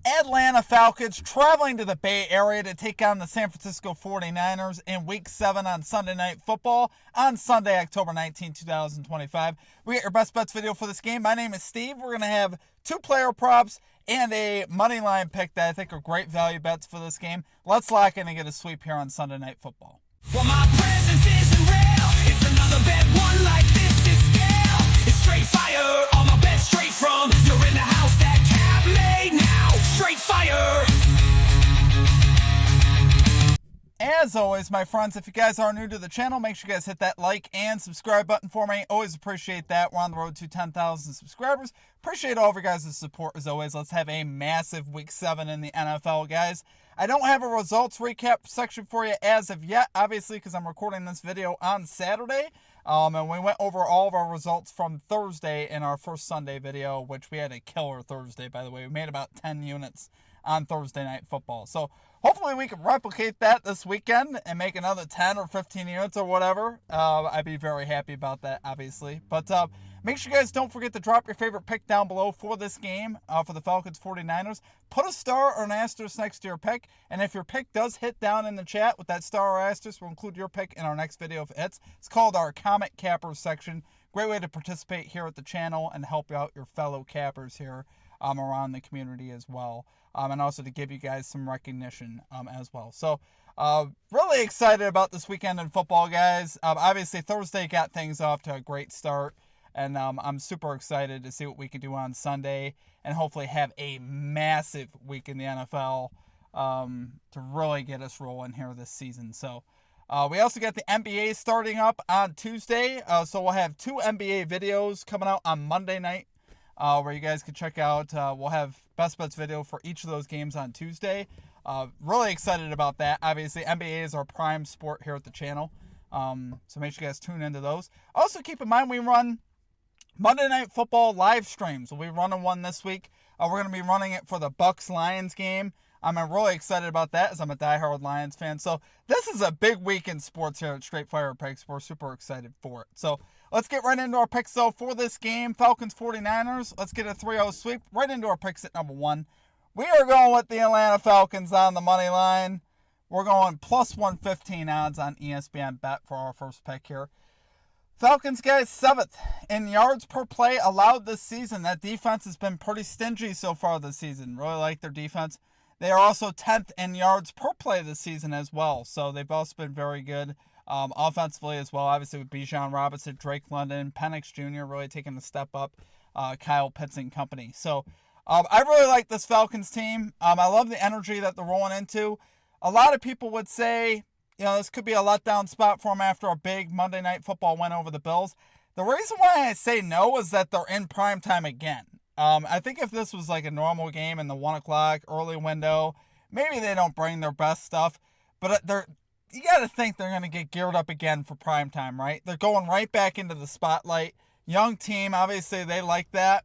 Atlanta Falcons traveling to the Bay Area to take on the San Francisco 49ers in Week 7 on Sunday Night Football on Sunday, October 19, 2025. We got your best bets video for this game. My name is Steve. We're going to have 2 player props and a money line pick that I think are great value bets for this game. Let's lock in and get a sweep here on Sunday Night Football. Well, my presence isn't real. It's another bet, one like this is scale. It's straight fire, all my bets straight from. You're in the house, that cab made now. Straight fire. As always, my friends, if you guys are new to the channel, make sure you guys hit that like and subscribe button for me. Always appreciate that. We're on the road to 10,000 subscribers. Appreciate all of you guys' support as always. Let's have a massive Week 7 in the NFL, guys. I don't have a results recap section for you as of yet, obviously, because I'm recording this video on Saturday. And we went over all of our results from Thursday in our first Sunday video, which we had a killer Thursday, by the way. We made about 10 units on Thursday Night Football. So hopefully we can replicate that this weekend and make another 10 or 15 units or whatever. I'd be very happy about that, obviously. But make sure you guys don't forget to drop your favorite pick down below for this game, for the Falcons 49ers. Put a star or an asterisk next to your pick. And if your pick does hit down in the chat with that star or asterisk, we'll include your pick in our next video if it hits. It's called our Comet Cappers section. Great way to participate here at the channel and help out your fellow cappers here around the community as well. And also to give you guys some recognition as well. So really excited about this weekend in football, guys. Obviously, Thursday got things off to a great start. And I'm super excited to see what we can do on Sunday and hopefully have a massive week in the NFL to really get us rolling here this season. So we also got the NBA starting up on Tuesday. So we'll have 2 NBA videos coming out on Monday night where you guys can check out. We'll have best bets video for each of those games on Tuesday. Really excited about that. Obviously, NBA is our prime sport here at the channel. So make sure you guys tune into those. Also, keep in mind we run Monday Night Football live streams. We'll be running one this week. We're going to be running it for the Bucs-Lions game. I'm really excited about that as I'm a diehard Lions fan. So this is a big week in sports here at Straight Fire Picks. We're super excited for it. So let's get right into our picks, though, for this game. Falcons 49ers. Let's get a 3-0 sweep right into our picks at number 1. We are going with the Atlanta Falcons on the money line. We're going plus 115 odds on ESPN Bet for our first pick here. Falcons, guys, 7th in yards per play allowed this season. That defense has been pretty stingy so far this season. Really like their defense. They are also 10th in yards per play this season as well. So they've also been very good offensively as well. Obviously with Bijan Robinson, Drake London, Penix Jr. really taking a step up. Kyle Pitts and company. So I really like this Falcons team. I love the energy that they're rolling into. A lot of people would say, you know, this could be a letdown spot for them after a big Monday Night Football win over the Bills. The reason why I say no is that they're in prime time again. I think if this was like a normal game in the 1 o'clock early window, maybe they don't bring their best stuff. But you got to think they're going to get geared up again for prime time, right? They're going right back into the spotlight. Young team, obviously they like that.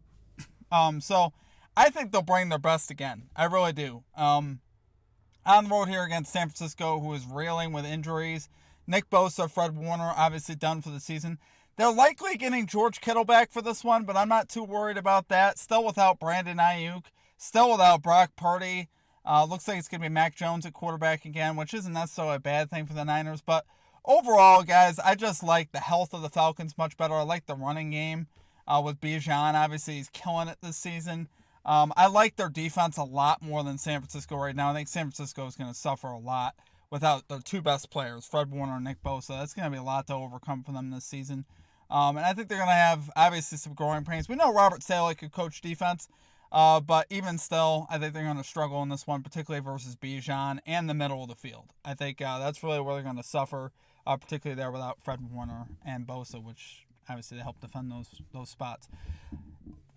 So I think they'll bring their best again. I really do. On the road here against San Francisco, who is reeling with injuries. Nick Bosa, Fred Warner, obviously done for the season. They're likely getting George Kittle back for this one, but I'm not too worried about that. Still without Brandon Ayuk. Still without Brock Purdy. Looks like it's going to be Mac Jones at quarterback again, which isn't necessarily a bad thing for the Niners. But overall, guys, I just like the health of the Falcons much better. I like the running game with Bijan. Obviously, he's killing it this season. I like their defense a lot more than San Francisco right now. I think San Francisco is going to suffer a lot without their 2 best players, Fred Warner and Nick Bosa. That's going to be a lot to overcome for them this season. And I think they're going to have, obviously, some growing pains. We know Robert Saleh could coach defense, but even still, I think they're going to struggle in this one, particularly versus Bijan and the middle of the field. I think that's really where they're going to suffer, particularly there without Fred Warner and Bosa, which obviously they help defend those spots.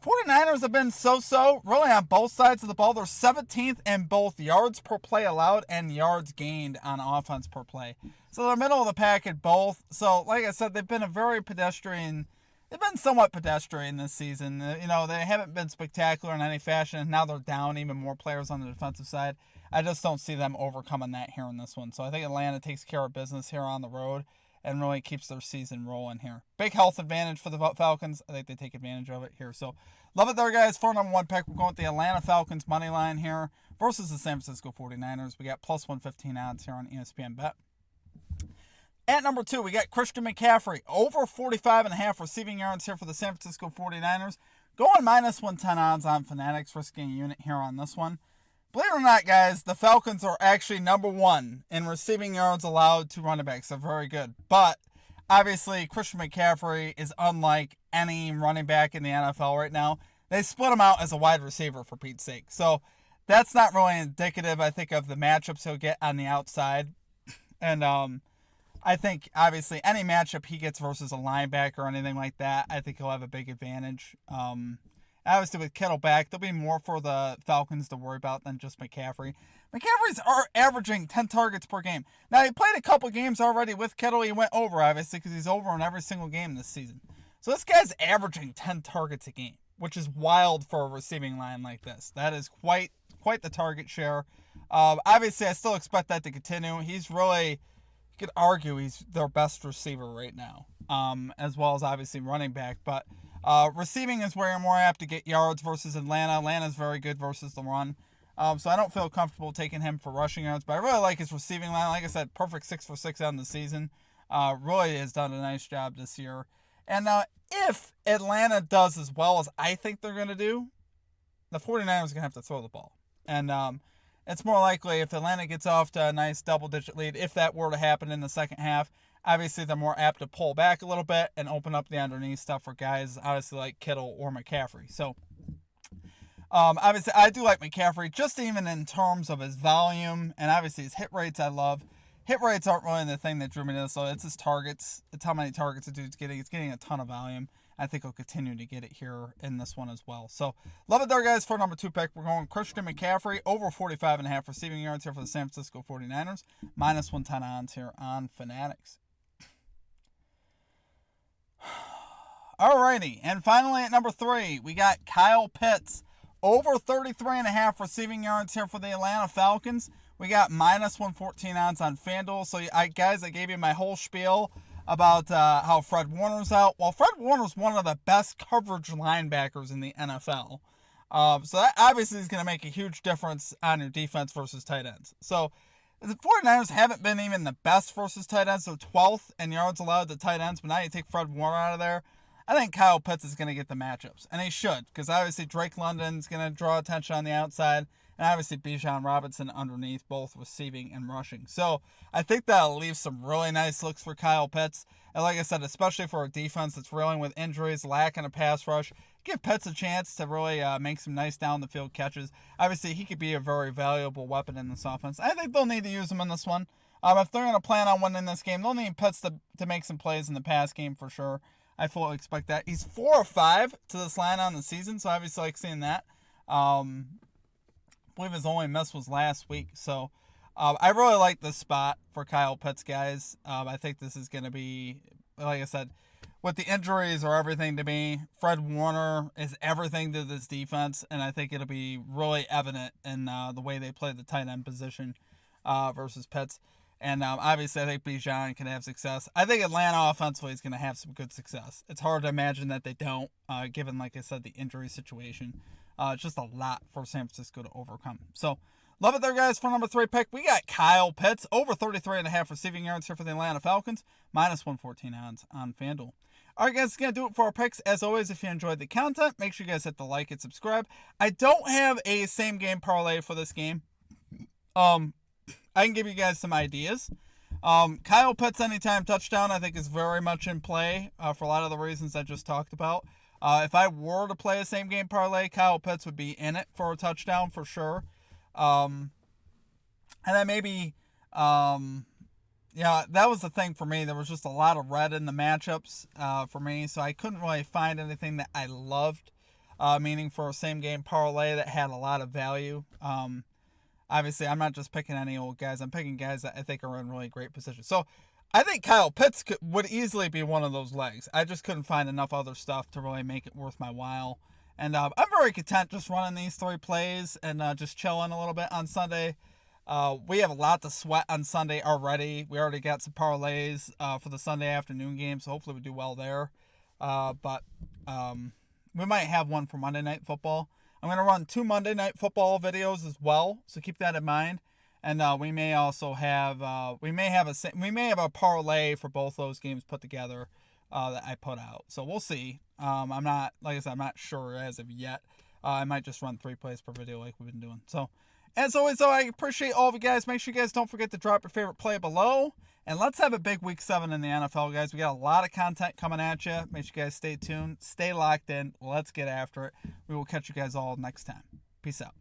49ers have been so-so, really on both sides of the ball. They're 17th in both yards per play allowed and yards gained on offense per play. So they're middle of the pack at both. So, like I said, they've been somewhat pedestrian this season. You know, they haven't been spectacular in any fashion. Now they're down even more players on the defensive side. I just don't see them overcoming that here in this one. So I think Atlanta takes care of business here on the road and really keeps their season rolling here. Big health advantage for the Falcons. I think they take advantage of it here. So Love it there, guys. For number 1 pick, we're going with the Atlanta Falcons money line here versus the San Francisco 49ers. We got plus 115 odds here on ESPN Bet. At number 2, we got Christian McCaffrey, over 45.5 receiving yards here for the San Francisco 49ers. Going minus 110 odds on Fanatics, risking a unit here on this one. Believe it or not, guys, the Falcons are actually number 1 in receiving yards allowed to running backs. They're very good. But, obviously, Christian McCaffrey is unlike any running back in the NFL right now. They split him out as a wide receiver, for Pete's sake. So, that's not really indicative, I think, of the matchups he'll get on the outside. And, I think, obviously, any matchup he gets versus a linebacker or anything like that, I think he'll have a big advantage. Obviously, with Kittle back, there'll be more for the Falcons to worry about than just McCaffrey. McCaffrey's averaging 10 targets per game. Now, he played a couple games already with Kittle. He went over, obviously, because he's over in every single game this season. So this guy's averaging 10 targets a game, which is wild for a receiving line like this. That is quite the target share. Obviously, I still expect that to continue. He's really, you could argue he's their best receiver right now, as well as obviously running back. But receiving is where you're more apt to get yards versus Atlanta. Atlanta's very good versus the run. So I don't feel comfortable taking him for rushing yards. But I really like his receiving line. Like I said, perfect 6 for 6 on the season. Really has done a nice job this year. And if Atlanta does as well as I think they're going to do, the 49ers are going to have to throw the ball. And it's more likely if Atlanta gets off to a nice double-digit lead, if that were to happen in the second half, obviously they're more apt to pull back a little bit and open up the underneath stuff for guys, obviously like Kittle or McCaffrey. So, obviously I do like McCaffrey, just even in terms of his volume, and obviously his hit rates I love. Hit rates aren't really the thing that drew me to this, so it's his targets. It's how many targets the dude's getting. It's getting a ton of volume. I think he'll continue to get it here in this one as well. So, love it there, guys. For number 2 pick, we're going Christian McCaffrey, over 45.5 receiving yards here for the San Francisco 49ers. Minus 110 odds here on Fanatics. Alrighty, and finally at number 3, we got Kyle Pitts, over 33.5 receiving yards here for the Atlanta Falcons. We got minus 114 odds on FanDuel. So, I gave you my whole spiel about how Fred Warner's out. Well, Fred Warner's one of the best coverage linebackers in the NFL. So that obviously is going to make a huge difference on your defense versus tight ends. So the 49ers haven't been even the best versus tight ends, so 12th in yards allowed to tight ends, but now you take Fred Warner out of there. I think Kyle Pitts is going to get the matchups, and he should, because obviously Drake London's going to draw attention on the outside, and obviously Bijan Robinson underneath, both receiving and rushing. So I think that'll leave some really nice looks for Kyle Pitts. And like I said, especially for a defense that's reeling with injuries, lacking a pass rush, give Pitts a chance to really make some nice down-the-field catches. Obviously, he could be a very valuable weapon in this offense. I think they'll need to use him in this one. If they're going to plan on winning this game, they'll need Pitts to make some plays in the pass game for sure. I fully expect that. He's 4 or 5 to this line on the season, so obviously I like seeing that. I believe his only miss was last week. So I really like this spot for Kyle Pitts, guys. I think this is going to be, like I said, with the injuries or everything to me, Fred Warner is everything to this defense, and I think it'll be really evident in the way they play the tight end position versus Pitts. And obviously, I think Bijan can have success. I think Atlanta offensively is going to have some good success. It's hard to imagine that they don't, given, like I said, the injury situation. It's just a lot for San Francisco to overcome. So, love it there, guys. For number 3 pick, we got Kyle Pitts, over 33.5 receiving yards here for the Atlanta Falcons, minus 114 odds on FanDuel. All right, guys, that's going to do it for our picks. As always, if you enjoyed the content, make sure you guys hit the like and subscribe. I don't have a same-game parlay for this game. I can give you guys some ideas. Kyle Pitts anytime touchdown I think is very much in play for a lot of the reasons I just talked about. If I were to play a same game parlay, Kyle Pitts would be in it for a touchdown for sure. And then maybe, that was the thing for me. There was just a lot of red in the matchups for me, so I couldn't really find anything that I loved, meaning for a same game parlay that had a lot of value. Obviously, I'm not just picking any old guys. I'm picking guys that I think are in really great positions. So, I think Kyle Pitts would easily be one of those legs. I just couldn't find enough other stuff to really make it worth my while. And I'm very content just running these 3 plays and just chilling a little bit on Sunday. We have a lot to sweat on Sunday already. We already got some parlays for the Sunday afternoon game, so hopefully we do well there. But we might have one for Monday Night Football. I'm going to run 2 Monday Night Football videos as well, so keep that in mind. And we may also have we may have a parlay for both those games put together that I put out. So we'll see. I'm not, like I said, I'm not sure as of yet. I might just run 3 plays per video like we've been doing. So as always, though, I appreciate all of you guys. Make sure you guys don't forget to drop your favorite play below. And let's have a big Week 7 in the NFL, guys. We got a lot of content coming at you. Make sure you guys stay tuned. Stay locked in. Let's get after it. We will catch you guys all next time. Peace out.